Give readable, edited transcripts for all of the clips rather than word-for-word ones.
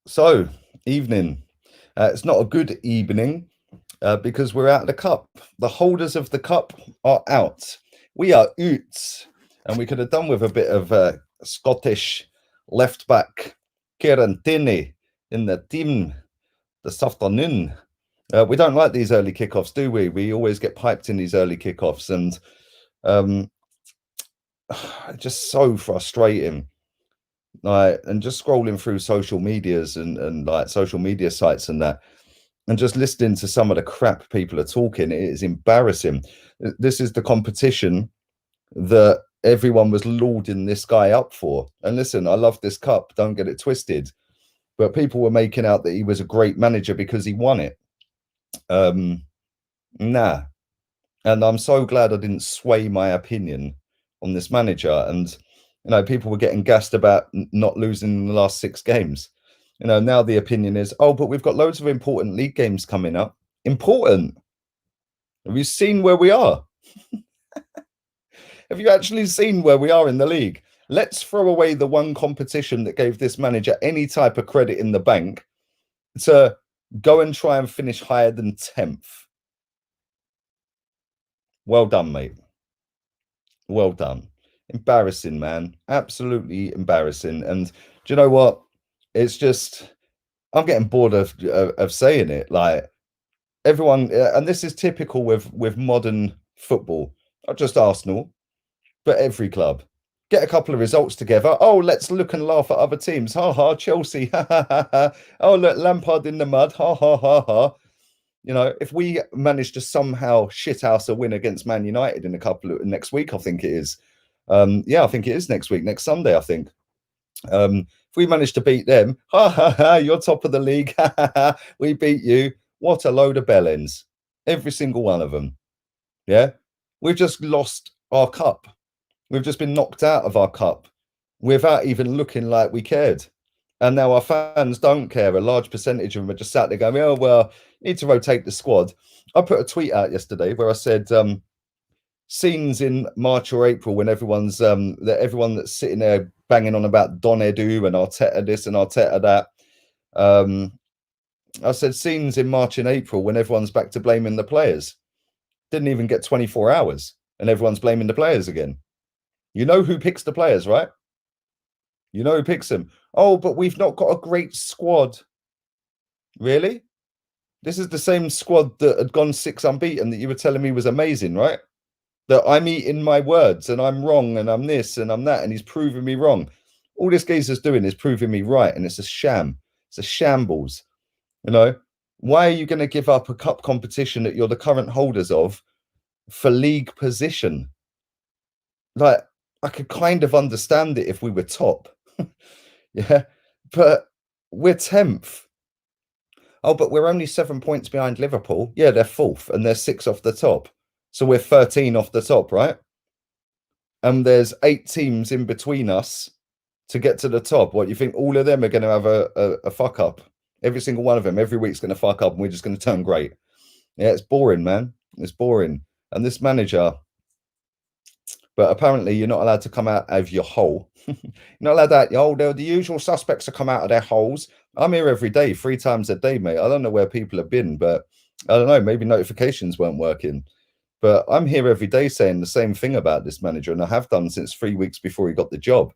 So, evening. It's not a good evening because we're out of the cup. The holders of the cup are out. We are out. And we could have done with a bit of Scottish left back Kieran Tierney in the team this afternoon. We don't like these early kickoffs, do we? We always get piped in these early kickoffs, and um, just so frustrating. Like, and just scrolling through social medias and like social media sites and that, and just listening to some of the crap people are talking, it is embarrassing. This is the competition that everyone was lauding this guy up for. And listen, I love this cup, don't get it twisted, but people were making out that he was a great manager because he won it. Nah. And I'm so glad I didn't sway my opinion on this manager. And people were getting gassed about not losing in the last 6 games. Now the opinion is, oh, but we've got loads of important league games coming up. Important? Have you seen where we are? Have you actually seen where we are in the league? Let's throw away the one competition that gave this manager any type of credit in the bank to go and try and finish higher than 10th. Well done, mate. Well done. Embarrassing, man. Absolutely embarrassing. And do you know what? It's just, I'm getting bored of saying it. Like, everyone, and this is typical with modern football, not just Arsenal, but every club. Get a couple of results together. Oh, let's look and laugh at other teams. Ha ha, Chelsea. Ha ha ha ha. Oh, look, Lampard in the mud. Ha ha ha ha. If we manage to somehow shithouse a win against Man United in a couple of next week, I think it is. Yeah, I think it is next week, next Sunday, I think. If we manage to beat them, ha ha ha, you're top of the league. Ha ha ha, we beat you. What a load of bellends. Every single one of them. Yeah. We've just lost our cup. We've just been knocked out of our cup without even looking like we cared. And now our fans don't care. A large percentage of them are just sat there going, oh, well, need to rotate the squad. I put a tweet out yesterday where I said, scenes in March or April when everyone that's sitting there banging on about Don Edu and Arteta this and Arteta that. I said scenes in March and April when everyone's back to blaming the players. Didn't even get 24 hours and everyone's blaming the players again. You know who picks the players, right? You know who picks them. Oh, but we've not got a great squad. Really? This is the same squad that had gone 6 unbeaten that you were telling me was amazing, right? That I'm eating my words and I'm wrong and I'm this and I'm that and he's proving me wrong. All this geezer's doing is proving me right, and it's a sham. It's a shambles. Why are you going to give up a cup competition that you're the current holders of for league position? Like, I could kind of understand it if we were top. Yeah, but we're 10th. Oh, but we're only 7 points behind Liverpool. Yeah, they're 4th and they're 6 off the top. So we're 13 off the top, right? And there's 8 teams in between us to get to the top. What, you think all of them are going to have a fuck up? Every single one of them, every week's going to fuck up and we're just going to turn great. Yeah, it's boring, man. It's boring. And this manager, but apparently you're not allowed to come out of your hole. You're not allowed that. Oh, the usual suspects to come out of their holes. I'm here every day, 3 times a day, mate. I don't know where people have been, but I don't know. Maybe notifications weren't working. But I'm here every day saying the same thing about this manager, and I have done since 3 weeks before he got the job.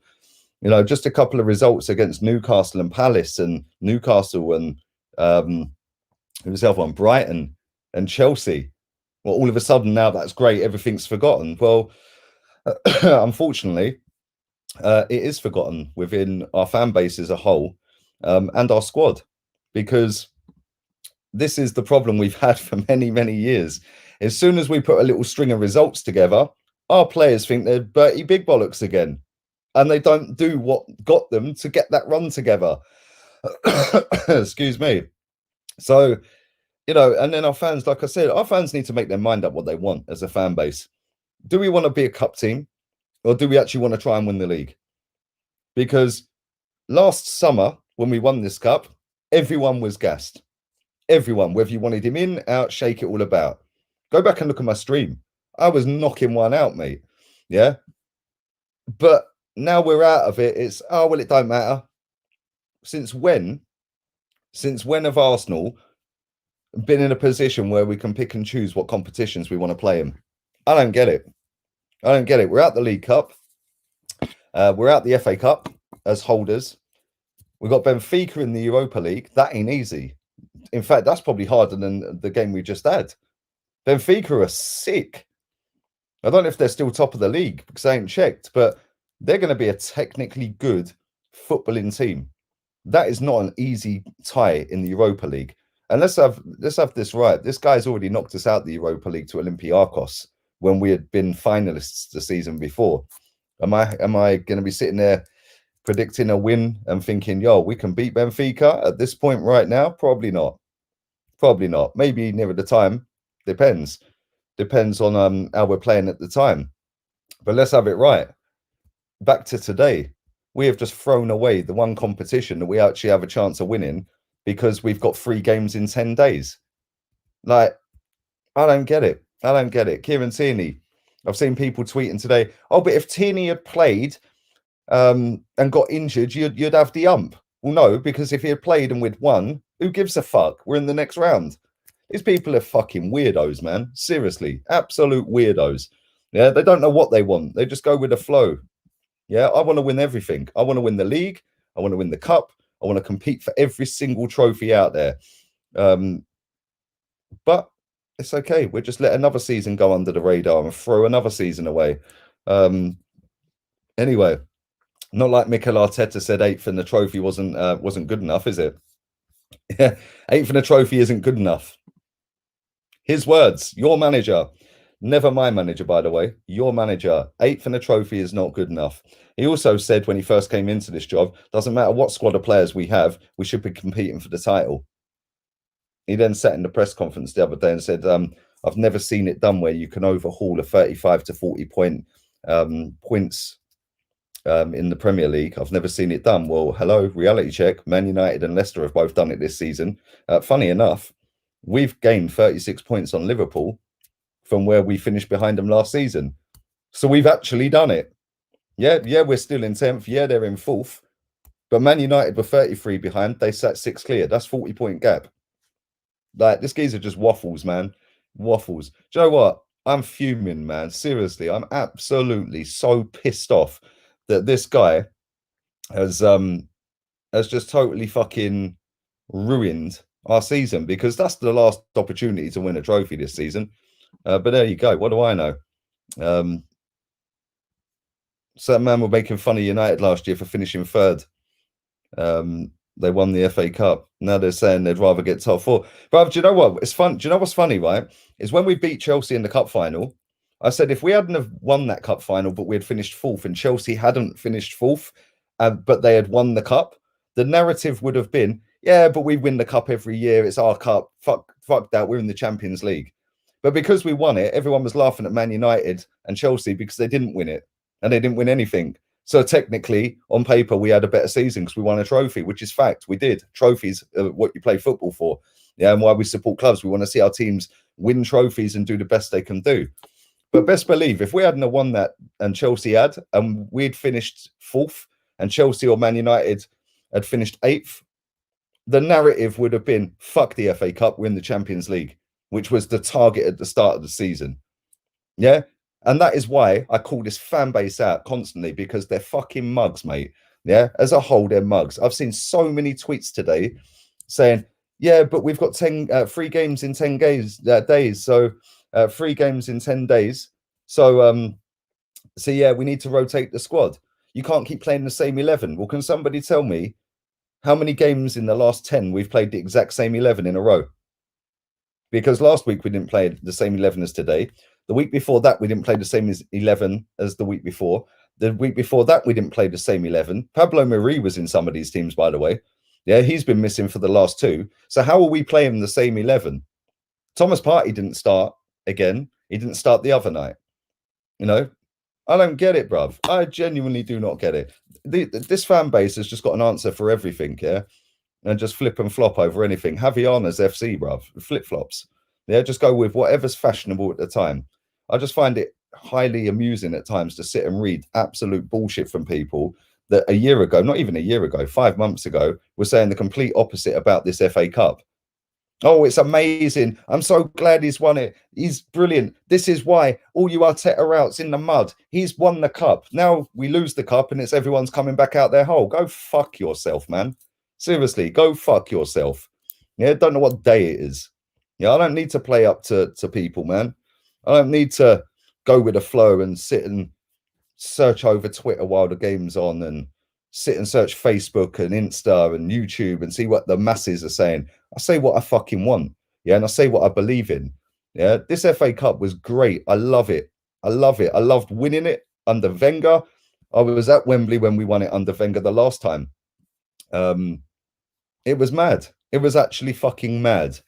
Just a couple of results against Newcastle and Palace and Newcastle and himself on Brighton and Chelsea. Well, all of a sudden now that's great. Everything's forgotten. Well, unfortunately, it is forgotten within our fan base as a whole and our squad, because this is the problem we've had for many, many years. As soon as we put a little string of results together, our players think they're Bertie Big Bollocks again, and they don't do what got them to get that run together. Excuse me. So, and then our fans, like I said, our fans need to make their mind up what they want as a fan base. Do we want to be a cup team, or do we actually want to try and win the league? Because last summer, when we won this cup, everyone was gassed. Everyone, whether you wanted him in, out, shake it all about. Go back and look at my stream. I was knocking one out, mate. Yeah. But now we're out of it. It's, oh, well, it don't matter. Since when Since when have Arsenal been in a position where we can pick and choose what competitions we want to play in? I don't get it. I don't get it. We're out the League Cup. We're out the FA Cup as holders. We've got Benfica in the Europa League. That ain't easy. In fact, that's probably harder than the game we just had. Benfica are sick. I don't know if they're still top of the league because I ain't checked, but they're going to be a technically good footballing team. That is not an easy tie in the Europa League. And let's have this right. This guy's already knocked us out the Europa League to Olympiacos when we had been finalists the season before. Am I going to be sitting there predicting a win and thinking, yo, we can beat Benfica at this point right now? Probably not. Probably not. Maybe nearer the time. Depends. Depends on how we're playing at the time. But let's have it right. Back to today. We have just thrown away the one competition that we actually have a chance of winning because we've got 3 games in 10 days. Like, I don't get it. I don't get it. Kieran Tierney. I've seen people tweeting today, oh, but if Tierney had played and got injured, you'd have the ump. Well, no, because if he had played and we'd won, who gives a fuck? We're in the next round. These people are fucking weirdos, man. Seriously, absolute weirdos. Yeah, they don't know what they want. They just go with the flow. Yeah, I want to win everything. I want to win the league. I want to win the cup. I want to compete for every single trophy out there. But it's okay. We'll just let another season go under the radar and throw another season away. Anyway, not like Mikel Arteta said 8th and the trophy wasn't good enough, is it? Yeah, 8th and the trophy isn't good enough. His words, your manager, never my manager, by the way, your manager, 8th and a trophy is not good enough. He also said when he first came into this job, doesn't matter what squad of players we have, we should be competing for the title. He then sat in the press conference the other day and said, I've never seen it done where you can overhaul a 35 to 40 points in the Premier League. I've never seen it done. Well, hello, reality check. Man United and Leicester have both done it this season. Funny enough, we've gained 36 points on Liverpool from where we finished behind them last season. So we've actually done it. Yeah, we're still in 10th. Yeah, they're in 4th. But Man United were 33 behind. They sat 6 clear. That's 40-point gap. Like, this geezer just waffles, man. Waffles. Do you know what? I'm fuming, man. Seriously, I'm absolutely so pissed off that this guy has just totally fucking ruined our season, because that's the last opportunity to win a trophy this season. But there you go. What do I know? Certain man were making fun of United last year for finishing 3rd. They won the FA Cup. Now they're saying they'd rather get top 4. But do you know what? It's fun. Do you know what's funny, right? Is when we beat Chelsea in the cup final, I said if we hadn't have won that cup final, but we had finished 4th and Chelsea hadn't finished 4th, but they had won the cup, the narrative would have been, yeah, but we win the cup every year. It's our cup. Fuck that. We're in the Champions League. But because we won it, everyone was laughing at Man United and Chelsea because they didn't win it and they didn't win anything. So technically, on paper, we had a better season because we won a trophy, which is fact. We did. Trophies are what you play football for. Yeah, and why we support clubs. We want to see our teams win trophies and do the best they can do. But best believe, if we hadn't won that and Chelsea had, and we'd finished 4th and Chelsea or Man United had finished 8th, the narrative would have been, fuck the FA Cup, we're in the Champions League, which was the target at the start of the season. Yeah? And that is why I call this fan base out constantly, because they're fucking mugs, mate. Yeah? As a whole, they're mugs. I've seen so many tweets today saying, yeah, but we've got 3 games in 10 days. So 3 games in 10 days. So yeah, we need to rotate the squad. You can't keep playing the same 11. Well, can somebody tell me how many games in the last 10 we've played the exact same 11 in a row? Because last week we didn't play the same 11 as today. The week before that, we didn't play the same 11 as the week before. The week before that, we didn't play the same 11. Pablo Mari was in some of these teams, by the way. Yeah, he's been missing for the last 2. So how are we playing the same 11? Thomas Partey didn't start again. He didn't start the other night. You know, I don't get it, bruv. I genuinely do not get it. This fan base has just got an answer for everything, yeah? And just flip and flop over anything. Javiana's FC, bruv. Flip-flops. Yeah, just go with whatever's fashionable at the time. I just find it highly amusing at times to sit and read absolute bullshit from people that a year ago, not even a year ago, 5 months ago, were saying the complete opposite about this FA Cup. Oh, it's amazing. I'm so glad he's won it. He's brilliant. This is why all you Arteta outs in the mud. He's won the cup. Now we lose the cup and it's everyone's coming back out their hole. Go fuck yourself, man. Seriously, go fuck yourself. Yeah, don't know what day it is. Yeah, I don't need to play up to people, man. I don't need to go with the flow and sit and search over Twitter while the game's on and sit and search Facebook and Insta and YouTube and see what the masses are saying. I say what I fucking want. Yeah, and I say what I believe in. Yeah, this FA Cup was great. I love it. I love it. I loved winning it under Wenger. I was at Wembley when we won it under Wenger the last time. It was mad. It was actually fucking mad.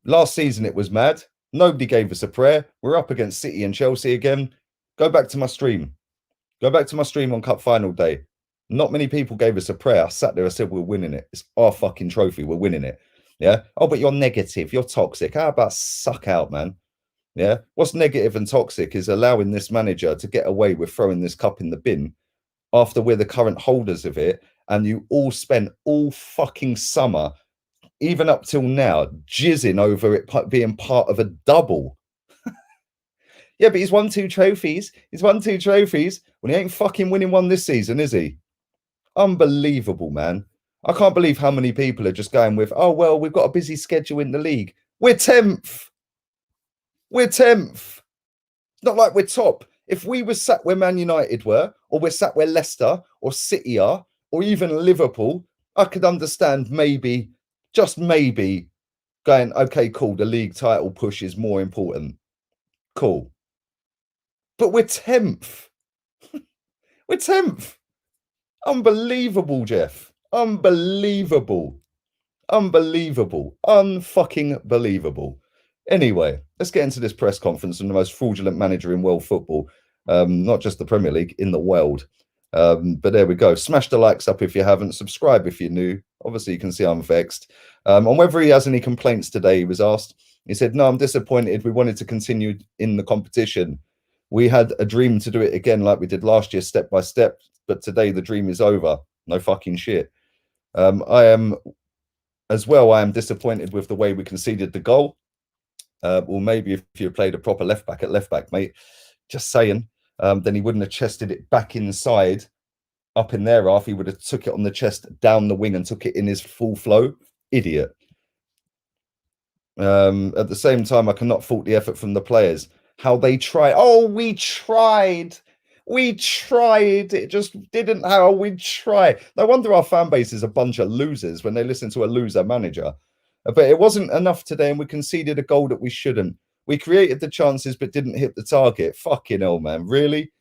Last season, it was mad. Nobody gave us a prayer. We're up against City and Chelsea again. Go back to my stream. Go back to my stream on Cup Final Day. Not many people gave us a prayer. I sat there, I said, we're winning it. It's our fucking trophy. We're winning it. Yeah. Oh, but you're negative. You're toxic. How about suck out, man? Yeah. What's negative and toxic is allowing this manager to get away with throwing this cup in the bin after we're the current holders of it. And you all spent all fucking summer, even up till now, jizzing over it being part of a double. Yeah, but he's won 2 trophies. He's won 2 trophies. Well, he ain't fucking winning one this season, is he? Unbelievable, man. I can't believe how many people are just going with, oh, well, we've got a busy schedule in the league. We're 10th. We're 10th. It's not like we're top. If we were sat where Man United were, or we're sat where Leicester or City are, or even Liverpool, I could understand maybe, just maybe, going, okay, cool, the league title push is more important. Cool. But we're 10th. We're 10th. Unbelievable, Jeff. Unbelievable. Unbelievable. Unfucking believable. Anyway, let's get into this press conference from the most fraudulent manager in world football. Not just the Premier League, in the world. But there we go. Smash the likes up if you haven't. Subscribe if you're new. Obviously, you can see I'm vexed. On whether he has any complaints today, he was asked. He said, no, I'm disappointed. We wanted to continue in the competition. We had a dream to do it again like we did last year, step by step. But today the dream is over. No fucking shit. I am disappointed with the way we conceded the goal. Well, maybe if you played a proper left back at left back, mate, just saying, then he wouldn't have chested it back inside, up in their half. He would have took it on the chest down the wing and took it in his full flow. Idiot. At the same time, I cannot fault the effort from the players. How they try. Oh, we tried. We tried. It just didn't. How we try. No wonder our fan base is a bunch of losers when they listen to a loser manager. But it wasn't enough today, and we conceded a goal that we shouldn't. We created the chances, but didn't hit the target. Fucking hell, man. Really?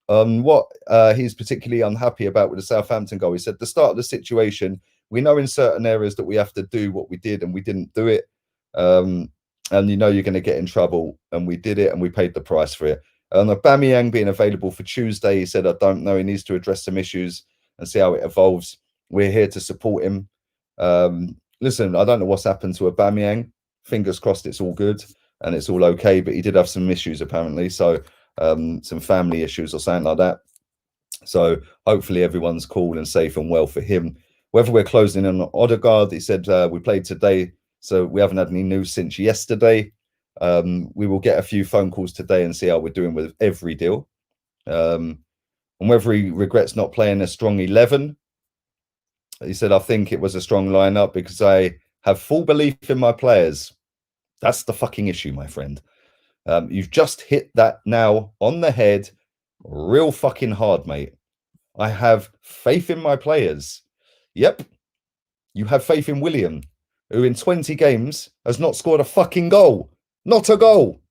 What he's particularly unhappy about with the Southampton goal, he said, the start of the situation, we know in certain areas that we have to do what we did, and we didn't do it. And you know you're going to get in trouble, and we did it, and we paid the price for it. Aubameyang being available for Tuesday, he said, I don't know. He needs to address some issues and see how it evolves. We're here to support him. Listen, I don't know what's happened to Aubameyang. Fingers crossed it's all good and it's all okay, but he did have some issues apparently. So some family issues or something like that. So hopefully everyone's cool and safe and well for him. Whether we're closing in on Odegaard, he said we played today, so we haven't had any news since yesterday. We will get a few phone calls today and see how we're doing with every deal. And whether he regrets not playing a strong 11, he said, I think it was a strong lineup because I have full belief in my players. That's the fucking issue, my friend. You've just hit that now on the head real fucking hard, mate. I have faith in my players. Yep. You have faith in Willian, who in 20 games has not scored a fucking goal. Not a goal.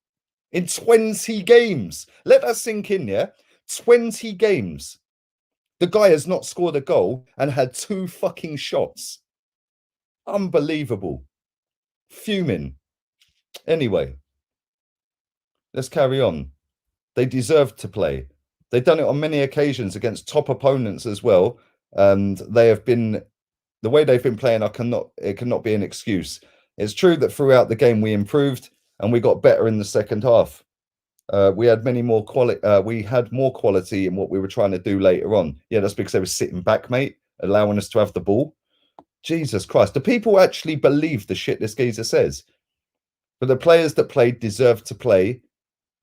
In 20 games. Let that sink in, yeah? 20 games. The guy has not scored a goal and had 2 fucking shots. Unbelievable. Fuming. Anyway, let's carry on. They deserved to play. They've done it on many occasions against top opponents as well. And they have been, the way they've been playing, it cannot be an excuse. It's true that throughout the game we improved and we got better in the second half. We had many more quality. We had more quality in what we were trying to do later on. Yeah, that's because they were sitting back, mate, allowing us to have the ball. Jesus Christ, do people actually believe the shit this geezer says? But the players that played deserved to play,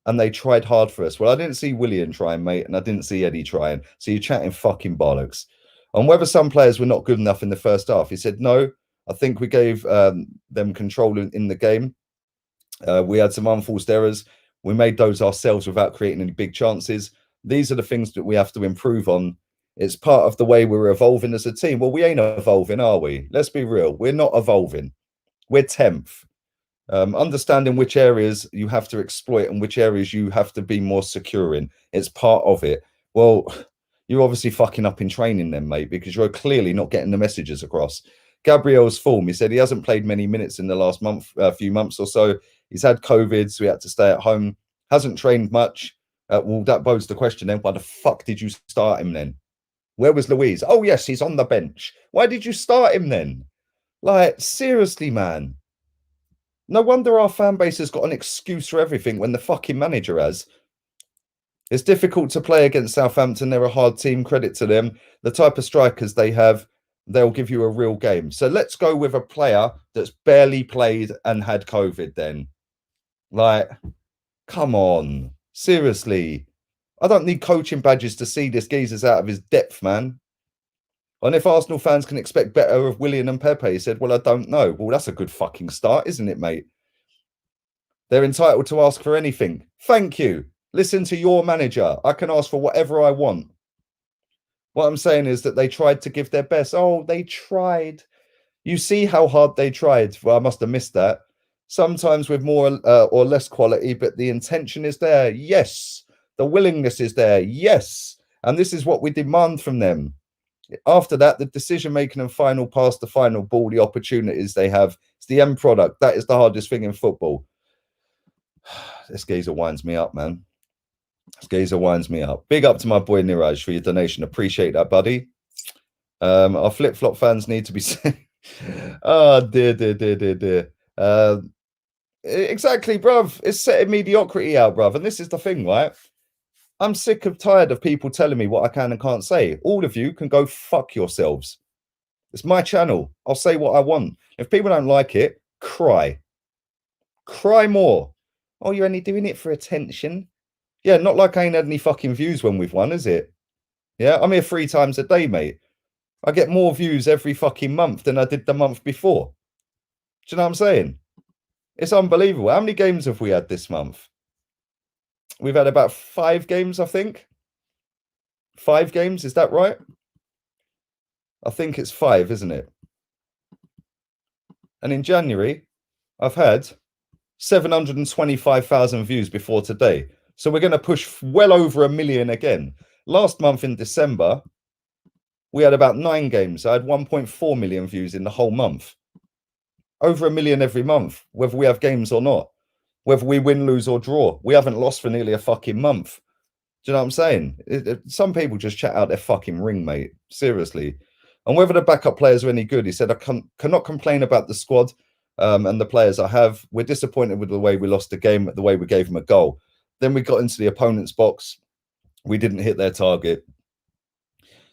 and they tried hard for us. Well, I didn't see Willian trying, mate, and I didn't see Eddie trying. So you're chatting fucking bollocks. On whether some players were not good enough in the first half, he said, no, I think we gave them control in the game. We had some unforced errors. We made those ourselves without creating any big chances. These are the things that we have to improve on. It's part of the way we're evolving as a team. Well, we ain't evolving, are we? Let's be real. We're not evolving. We're 10th. Understanding which areas you have to exploit and which areas you have to be more secure in. It's part of it. Well, you're obviously fucking up in training then, mate, because you're clearly not getting the messages across. Gabriel's form, he said he hasn't played many minutes in the last few months or so. He's had COVID, so he had to stay at home. Hasn't trained much. Well, that bodes the question then. Why the fuck did you start him then? Where was Louise? Oh, yes, he's on the bench. Why did you start him then? Like, seriously, man. No wonder our fan base has got an excuse for everything when the fucking manager has. It's difficult to play against Southampton. They're a hard team. Credit to them. The type of strikers they have, they'll give you a real game. So let's go with a player that's barely played and had COVID then. Like, come on. Seriously. I don't need coaching badges to see this geezer's out of his depth, man. And if Arsenal fans can expect better of Willian and Pepe, he said, well, I don't know. Well, that's a good fucking start, isn't it, mate? They're entitled to ask for anything. Thank you. Listen to your manager. I can ask for whatever I want. What I'm saying is that they tried to give their best. Oh, they tried. You see how hard they tried. Well, I must have missed that. Sometimes with more or less quality, but the intention is there. Yes. The willingness is there. Yes. And this is what we demand from them. After that, the decision-making and final pass, the final ball, the opportunities they have, it's the end product. That is the hardest thing in football. This geezer winds me up, man. This geezer winds me up. Big up to my boy Niraj for your donation. Appreciate that, buddy. Our flip-flop fans need to be saying, oh, dear. Exactly, bruv. It's setting mediocrity out, bruv. And this is the thing, right? I'm sick of tired of people telling me what I can and can't say. All of you can go fuck yourselves. It's my channel. I'll say what I want. If people don't like it, cry. Cry more. Oh, you're only doing it for attention. Yeah, not like I ain't had any fucking views when we've won, is it? Yeah, I'm here 3 times a day, mate. I get more views every fucking month than I did the month before. Do you know what I'm saying? It's unbelievable. How many games have we had this month? We've had about 5 games, I think. 5 games, is that right? I think it's 5, isn't it? And in January, I've had 725,000 views before today. So we're going to push well over 1 million again. Last month in December, we had about 9 games. I had 1.4 million views in the whole month. Over 1 million every month, whether we have games or not. Whether we win, lose, or draw. We haven't lost for nearly a fucking month. Do you know what I'm saying? Some people just chat out their fucking ring, mate. Seriously. And whether the backup players are any good, he said, I cannot complain about the squad and the players I have. We're disappointed with the way we lost the game, the way we gave them a goal. Then we got into the opponent's box. We didn't hit their target.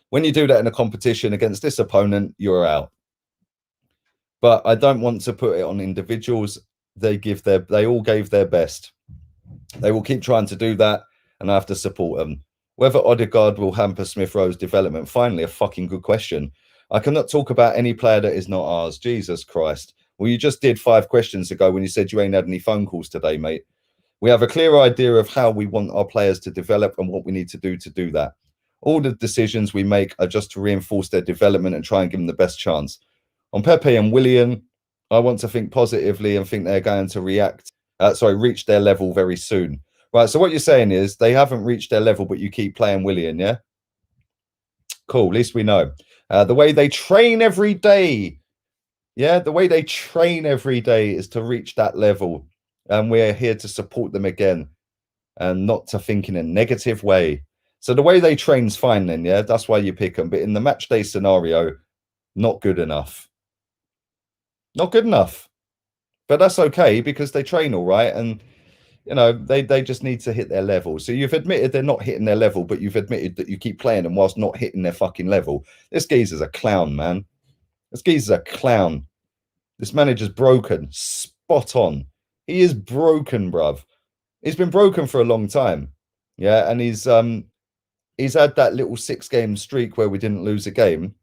When you do that in a competition against this opponent, you're out. But I don't want to put it on individuals. They all gave their best. They will keep trying to do that, and I have to support them. Whether Odegaard will hamper Smith Rowe's development, finally, a fucking good question. I cannot talk about any player that is not ours. Jesus Christ. Well, you just did 5 questions ago when you said you ain't had any phone calls today, mate. We have a clear idea of how we want our players to develop and what we need to do that. All the decisions we make are just to reinforce their development and try and give them the best chance. On Pepe and Willian, I want to think positively and think they're going to reach their level very soon. Right, so what you're saying is they haven't reached their level, but you keep playing Willian, yeah? Cool, at least we know. The way they train every day, yeah? The way they train every day is to reach that level. And we're here to support them again and not to think in a negative way. So the way they train's fine then, yeah? That's why you pick them. But in the match day scenario, not good enough. Not good enough. But that's okay because they train all right. And You know, they just need to hit their level. So you've admitted they're not hitting their level, but you've admitted that you keep playing them whilst not hitting their fucking level. This geezer's a clown, man. This geezer's a clown. This manager's broken. Spot on. He is broken, bruv. He's been broken for a long time. Yeah, and he's had that little 6-game streak where we didn't lose a game.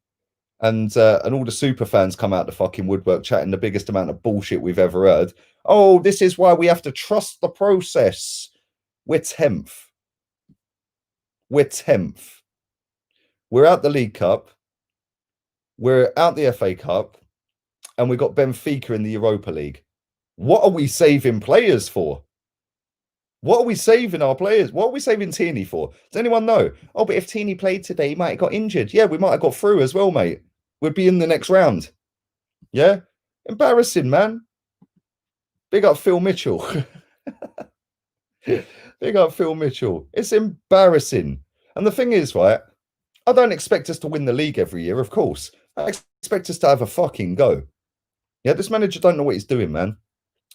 And all the super fans come out the fucking woodwork chatting the biggest amount of bullshit we've ever heard. Oh, this is why we have to trust the process. We're 10th. We're 10th. We're out the League Cup. We're out the FA Cup. And we got Benfica in the Europa League. What are we saving players for? What are we saving our players? What are we saving Tierney for? Does anyone know? Oh, but if Tierney played today, he might have got injured. Yeah, we might have got through as well, mate. We'd be in the next round. Yeah? Embarrassing, man. Big up Phil Mitchell. Big up Phil Mitchell. It's embarrassing. And the thing is, right, I don't expect us to win the league every year, of course. I expect us to have a fucking go. Yeah, this manager don't know what he's doing, man.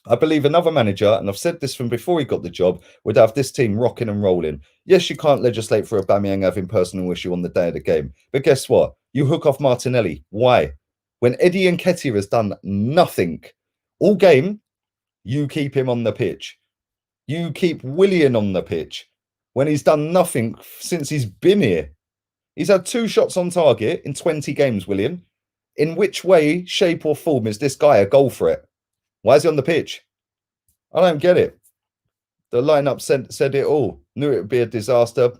I believe another manager, and I've said this from before he got the job, would have this team rocking and rolling. Yes, you can't legislate for Aubameyang having personal issue on the day of the game. But guess what? You hook off Martinelli. Why? When Eddie Nketiah has done nothing all game, you keep him on the pitch. You keep Willian on the pitch when he's done nothing since he's been here. He's had 2 shots on target in 20 games, Willian. In which way, shape or form is this guy a goal threat? Why is he on the pitch? I don't get it. The lineup said it all. Knew it would be a disaster.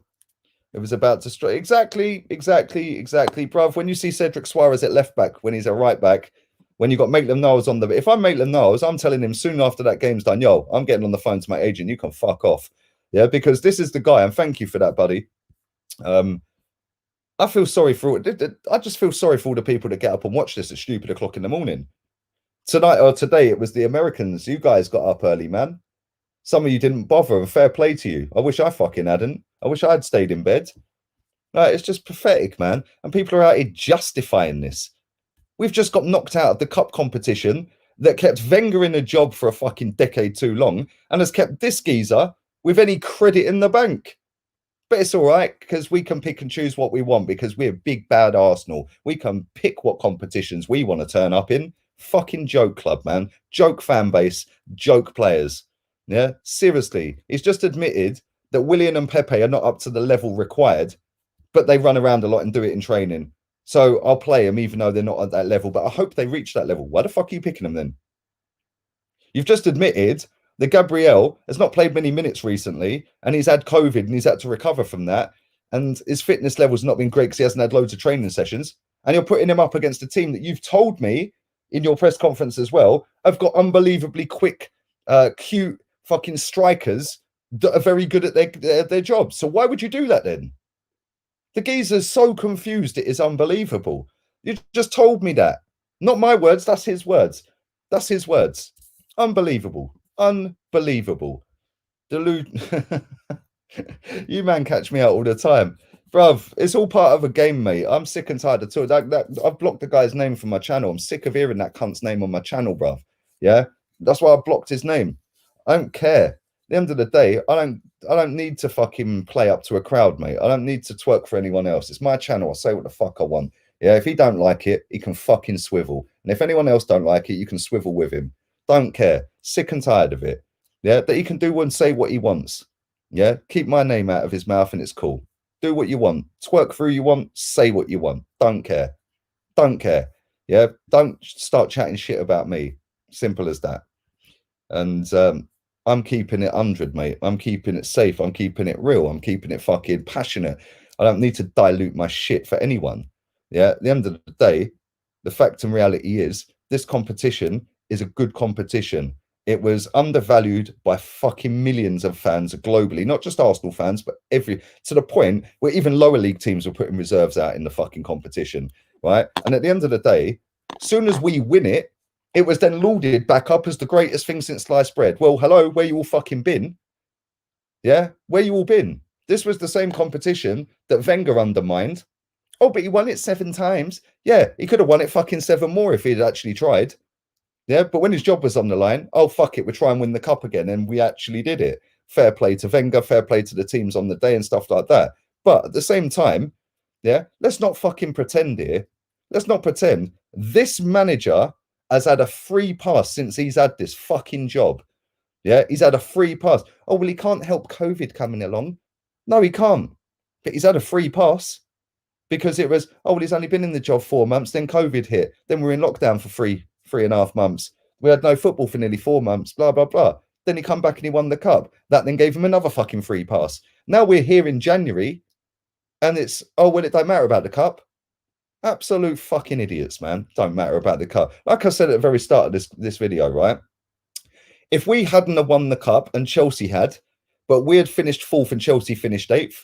It was about to strike. Exactly, bruv. When you see Cedric Suarez at left back, when he's a right back, when you got Maitland-Niles on the... If I'm Maitland-Niles, I'm telling him soon after that game's done, yo, I'm getting on the phone to my agent. You can fuck off. Yeah, because this is the guy. And thank you for that, buddy. I feel sorry for... I just feel sorry for all the people that get up and watch this at stupid o'clock in the morning. Tonight or today, it was the Americans. You guys got up early, man. Some of you didn't bother, and fair play to you. I wish I fucking hadn't. I wish I'd stayed in bed. It's just pathetic, man. And people are out here justifying this. We've just got knocked out of the cup competition that kept Wenger in a job for a fucking decade too long and has kept this geezer with any credit in the bank. But it's all right, because we can pick and choose what we want, because we're big, bad Arsenal. We can pick what competitions we want to turn up in. Fucking joke club, man. Joke fan base. Joke players. Yeah, seriously. He's just admitted that Willian and Pepe are not up to the level required, but they run around a lot and do it in training. So I'll play them even though they're not at that level, but I hope they reach that level. Why the fuck are you picking them then? You've just admitted that Gabriel has not played many minutes recently, and he's had COVID and he's had to recover from that, and his fitness level's not been great because he hasn't had loads of training sessions, and you're putting him up against a team that you've told me in your press conference as well have got unbelievably quick, cute fucking strikers that are very good at their job. So why would you do that then? The geezer's so confused, it is unbelievable. You just told me that. Not my words, that's his words. That's his words. Unbelievable. Unbelievable. You man catch me out all the time. Bruv, it's all part of a game, mate. I'm sick and tired of talking. I've blocked the guy's name from my channel. I'm sick of hearing that cunt's name on my channel, bruv. Yeah? That's why I blocked his name. I don't care. At the end of the day, I don't need to fucking play up to a crowd, mate. I don't need to twerk for anyone else. It's my channel. I say what the fuck I want. Yeah, if he don't like it, he can fucking swivel. And if anyone else don't like it, you can swivel with him. Don't care. Sick and tired of it. Yeah, that he can do and say what he wants. Yeah, keep my name out of his mouth and it's cool. Do what you want. Twerk through you want. Say what you want. Don't care. Don't care. Yeah, don't start chatting shit about me. Simple as that. And I'm keeping it 100, mate. I'm keeping it safe. I'm keeping it real. I'm keeping it fucking passionate. I don't need to dilute my shit for anyone. Yeah, at the end of the day, the fact and reality is this competition is a good competition. It was undervalued by fucking millions of fans globally, not just Arsenal fans, but to the point where even lower league teams were putting reserves out in the fucking competition, right? And at the end of the day, as soon as we win it, it was then lauded back up as the greatest thing since sliced bread. Well, hello, where you all fucking been? Yeah, where you all been? This was the same competition that Wenger undermined. Oh, but he won it 7 times. Yeah, he could have won it fucking 7 more if he'd actually tried. Yeah, but when his job was on the line, oh, fuck it, we'll try and win the cup again. And we actually did it. Fair play to Wenger, fair play to the teams on the day and stuff like that. But at the same time, yeah, let's not fucking pretend here. Let's not pretend this manager has had a free pass since he's had this fucking job. Yeah, he's had a free pass. Oh, well, he can't help COVID coming along. No, he can't. But he's had a free pass because it was, oh, well, he's only been in the job 4 months. Then COVID hit. Then we're in lockdown for 3.5 months. We had no football for nearly 4 months, blah, blah, blah. Then he come back and he won the cup. That then gave him another fucking free pass. Now we're here in January and it's, oh, well, it don't matter about the cup. Absolute fucking idiots, man. Don't matter about the cup. Like I said at the very start of this video, right? If we hadn't have won the cup and Chelsea had, but we had finished 4th and Chelsea finished 8th,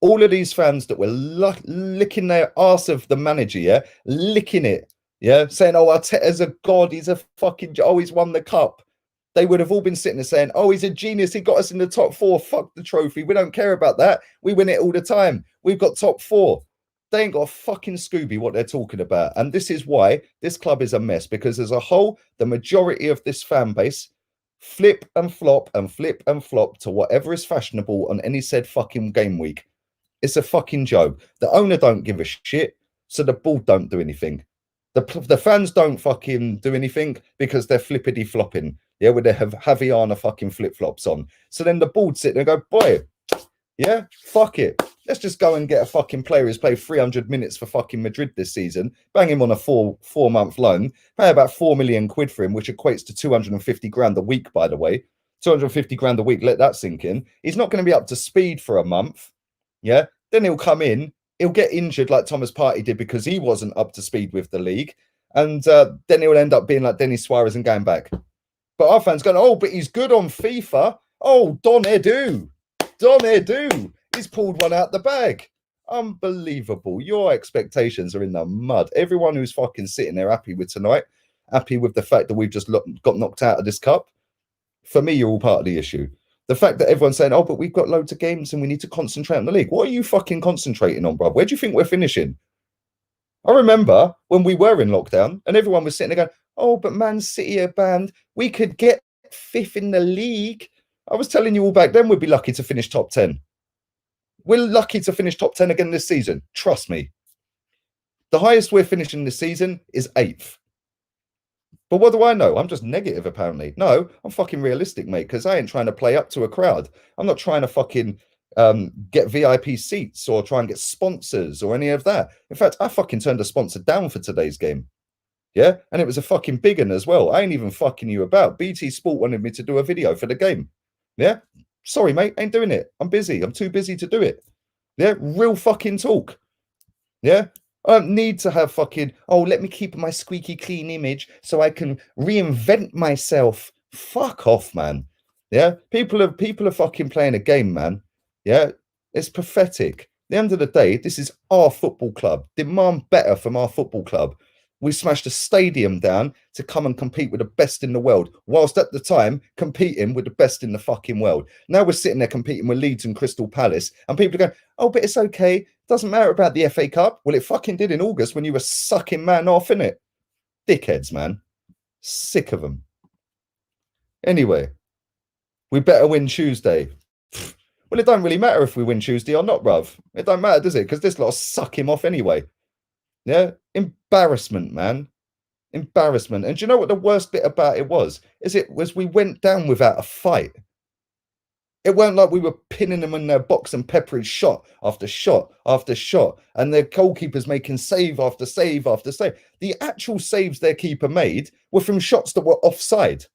all of these fans that were licking their arse of the manager, yeah, licking it, yeah, saying, oh, Arteta's a god, he's a fucking, oh, he's won the cup. They would have all been sitting there saying, oh, he's a genius, he got us in the top 4, fuck the trophy, we don't care about that, we win it all the time, we've got top 4. They ain't got a fucking Scooby what they're talking about. And this is why this club is a mess, because as a whole, the majority of this fan base flip and flop to whatever is fashionable on any said fucking game week. It's a fucking joke. The owner don't give a shit, so the board don't do anything. The fans don't fucking do anything because they're flippity flopping. Yeah, with their Javiana fucking flip flops on. So then the board sit there and go, boy, yeah, fuck it. Let's just go and get a fucking player who's played 300 minutes for fucking Madrid this season, bang him on a four-month loan, pay about 4 million quid for him, which equates to 250 grand a week, by the way. 250 grand a week, let that sink in. He's not going to be up to speed for a month. Yeah, then he'll come in, he'll get injured like Thomas Partey did because he wasn't up to speed with the league. And then he'll end up being like Denis Suarez and going back. But our fans going, oh, but he's good on FIFA. Oh, Don Edu. Don Edu. He's pulled one out the bag. Unbelievable. Your expectations are in the mud. Everyone who's fucking sitting there happy with tonight, happy with the fact that we've just got knocked out of this cup, for me, you're all part of the issue. The fact that everyone's saying, oh, but we've got loads of games and we need to concentrate on the league. What are you fucking concentrating on, bro? Where do you think we're finishing? I remember when we were in lockdown and everyone was sitting there going, oh, but Man City are banned. We could get 5th in the league. I was telling you all back then we'd be lucky to finish top 10. We're lucky to finish top 10 again this season. Trust me. The highest we're finishing this season is 8th. But what do I know? I'm just negative, apparently. No, I'm fucking realistic, mate, because I ain't trying to play up to a crowd. I'm not trying to fucking get VIP seats or try and get sponsors or any of that. In fact, I fucking turned a sponsor down for today's game. Yeah, and it was a fucking big one as well. I ain't even fucking you about. BT Sport wanted me to do a video for the game. Yeah, sorry, mate, ain't doing it. I'm busy. I'm too busy to do it. Yeah, real fucking talk. Yeah, I don't need to have fucking, oh, let me keep my squeaky clean image so I can reinvent myself. Fuck off, man. Yeah, people are fucking playing a game, man. Yeah, it's pathetic. At the end of the day, this is our football club. Demand better from our football club. We smashed a stadium down to come and compete with the best in the world, whilst at the time competing with the best in the fucking world. Now we're sitting there competing with Leeds and Crystal Palace, and people are going, oh, but it's okay. Doesn't matter about the FA Cup. Well, it fucking did in August when you were sucking man off, innit? Dickheads, man. Sick of them. Anyway, we better win Tuesday. Well, it don't really matter if we win Tuesday or not, bruv. It don't matter, does it? Because this lot suck him off anyway. Yeah, embarrassment, man. Embarrassment. And do you know what the worst bit about it was? We went down without a fight. It weren't like we were pinning them in their box and peppering shot after shot after shot, and their goalkeepers making save after save after save. The actual saves their keeper made were from shots that were offside.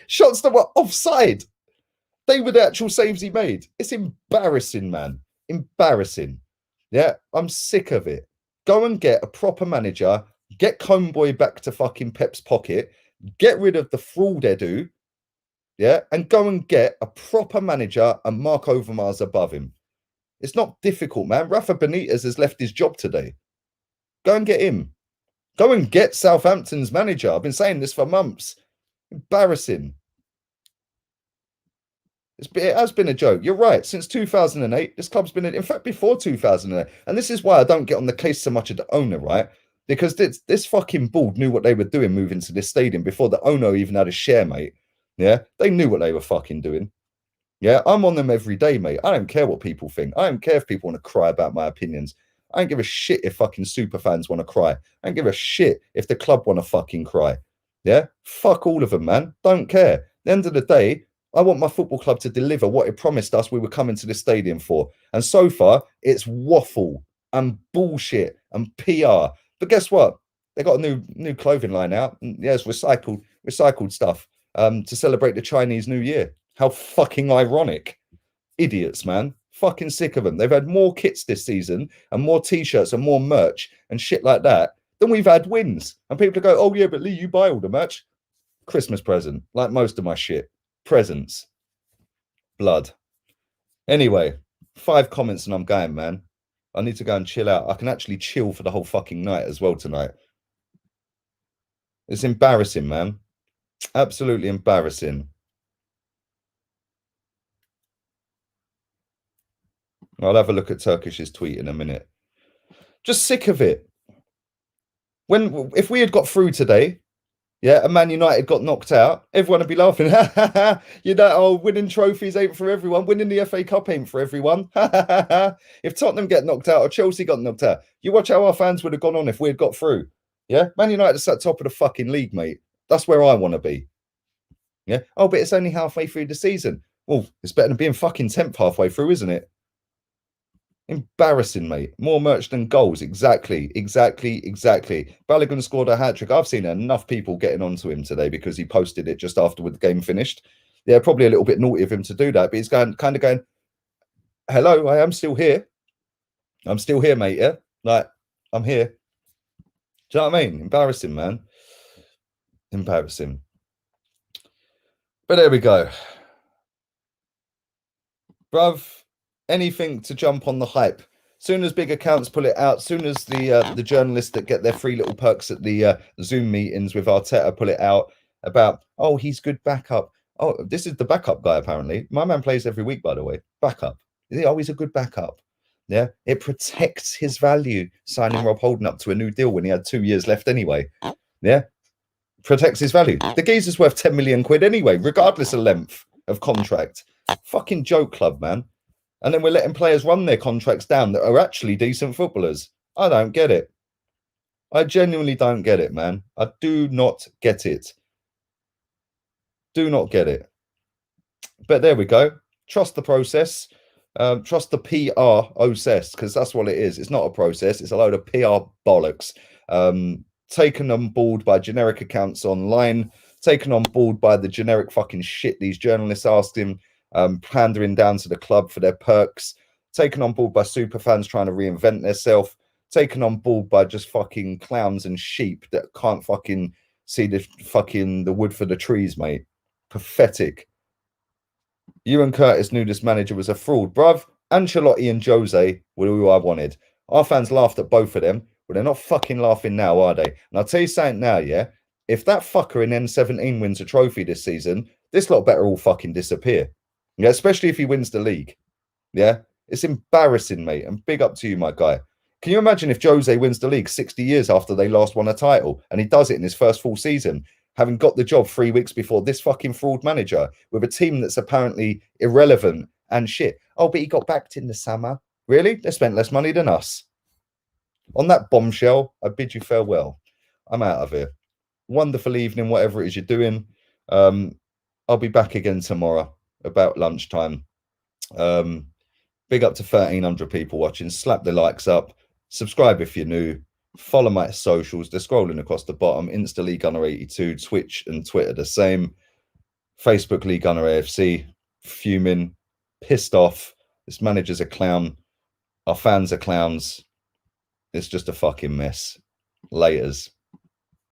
Shots that were offside. They were the actual saves he made. It's embarrassing, man. Embarrassing. Yeah, I'm sick of it. Go and get a proper manager, get Comeboy back to fucking Pep's pocket, get rid of the fraud Edu, yeah, and go and get a proper manager and Mark Overmars above him. It's not difficult, man. Rafa Benitez has left his job today. Go and get him. Go and get Southampton's manager. I've been saying this for months. Embarrassing. It has been a joke. You're right. Since 2008, this club's been, in fact, before 2008. And this is why I don't get on the case so much of the owner, right? Because this fucking board knew what they were doing moving to this stadium before the owner even had a share, mate. Yeah, they knew what they were fucking doing. Yeah, I'm on them every day, mate. I don't care what people think. I don't care if people want to cry about my opinions. I don't give a shit if fucking super fans want to cry. I don't give a shit if the club want to fucking cry. Yeah, fuck all of them, man. Don't care. At the end of the day, I want my football club to deliver what it promised us we were coming to the stadium for. And so far, it's waffle and bullshit and PR. But guess what? They got a new clothing line out. Yeah, it's recycled stuff to celebrate the Chinese New Year. How fucking ironic. Idiots, man. Fucking sick of them. They've had more kits this season and more t-shirts and more merch and shit like that than we've had wins. And people go, oh yeah, but Lee, you buy all the merch. Christmas present, like most of my shit. Presents. Blood. Anyway, 5 comments and I'm going, man. I need to go and chill out. I can actually chill for the whole fucking night as well tonight. It's embarrassing, man. Absolutely embarrassing. I'll have a look at Turkish's tweet in a minute. Just sick of it. If we had got through today, yeah, and Man United got knocked out, everyone would be laughing. You know, oh, winning trophies ain't for everyone. Winning the FA Cup ain't for everyone. If Tottenham get knocked out or Chelsea got knocked out, you watch how our fans would have gone on if we had got through. Yeah, Man United is at top of the fucking league, mate. That's where I want to be. Yeah. Oh, but it's only halfway through the season. Well, it's better than being fucking 10th halfway through, isn't it? Embarrassing, mate. More merch than goals. Exactly. Balogun scored a hat-trick. I've seen enough people getting onto him today because he posted it just after the game finished. Yeah, probably a little bit naughty of him to do that, but he's kind of going, hello, I am still here. I'm still here, mate, yeah? Like, I'm here. Do you know what I mean? Embarrassing, man. Embarrassing. But there we go. Bruv, anything to jump on the hype. Soon as big accounts pull it out, soon as the journalists that get their free little perks at the Zoom meetings with Arteta pull it out about, oh, he's good backup. Oh, this is the backup guy, apparently. My man plays every week, by the way. Backup. Is he always a good backup? Yeah. It protects his value, signing Rob Holden up to a new deal when he had 2 years left anyway. Yeah. Protects his value. The geezer's worth 10 million quid anyway, regardless of length of contract. Fucking joke club, man. And then we're letting players run their contracts down that are actually decent footballers. I don't get it. I genuinely don't get it, man. I do not get it. Do not get it. But there we go. Trust the process. Trust the PR process, because that's what it is. It's not a process. It's a load of PR bollocks. Taken on board by generic accounts online. Taken on board by the generic fucking shit these journalists asked him. Pandering down to the club for their perks, taken on board by super fans trying to reinvent themselves, taken on board by just fucking clowns and sheep that can't fucking see the wood for the trees, mate. Pathetic. You and Curtis knew this manager was a fraud, bruv. Ancelotti and Jose were who I wanted. Our fans laughed at both of them, but they're not fucking laughing now, are they? And I'll tell you something now, yeah? If that fucker in N17 wins a trophy this season, this lot better all fucking disappear. Yeah, especially if he wins the league. Yeah, it's embarrassing, mate. And big up to you, my guy. Can you imagine if Jose wins the league 60 years after they last won a title and he does it in his first full season, having got the job 3 weeks before this fucking fraud manager with a team that's apparently irrelevant and shit? Oh, but he got backed in the summer. Really? They spent less money than us. On that bombshell, I bid you farewell. I'm out of here. Wonderful evening, whatever it is you're doing. I'll be back again tomorrow about lunchtime. Big up to 1,300 people watching. Slap the likes up. Subscribe if you're new. Follow my socials. They're scrolling across the bottom. Insta Lee Gunner 82, Twitch and Twitter the same. Facebook Lee Gunner AFC. Fuming. Pissed off. This manager's a clown. Our fans are clowns. It's just a fucking mess. Laters.